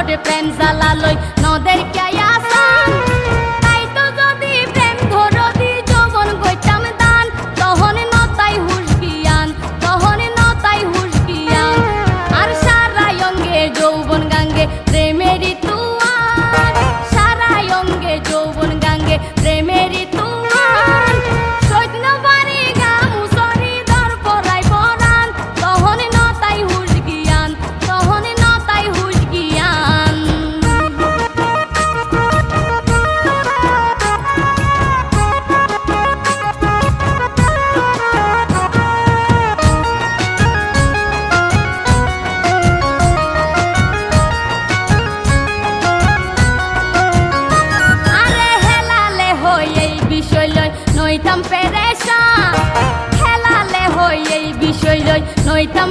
ওরে প্রেম জ্বালা লই নদের কেয়া সান তাই তো যদি প্রেম ধরদি যৌবন গইতাম দান তখন নতাই হুশ জ্ঞান তখন নতাই হুশ জ্ঞান আর সারা অঙ্গে যৌবন গাঙ্গে প্রেমেরই তুয়ার সারা অঙ্গে যৌবন গাঙ্গে প্রেমেরই তুয়ার সৈন্য বাড়ি গামুসরি দর পরাই পরান তখন নতাই হুশ জ্ঞান তখন নতাই হুশ জ্ঞান আরে হেলালে হই এই বিষয় লই নইতাম পেরেশান হেলালে হই এই বিষয় লই নইতাম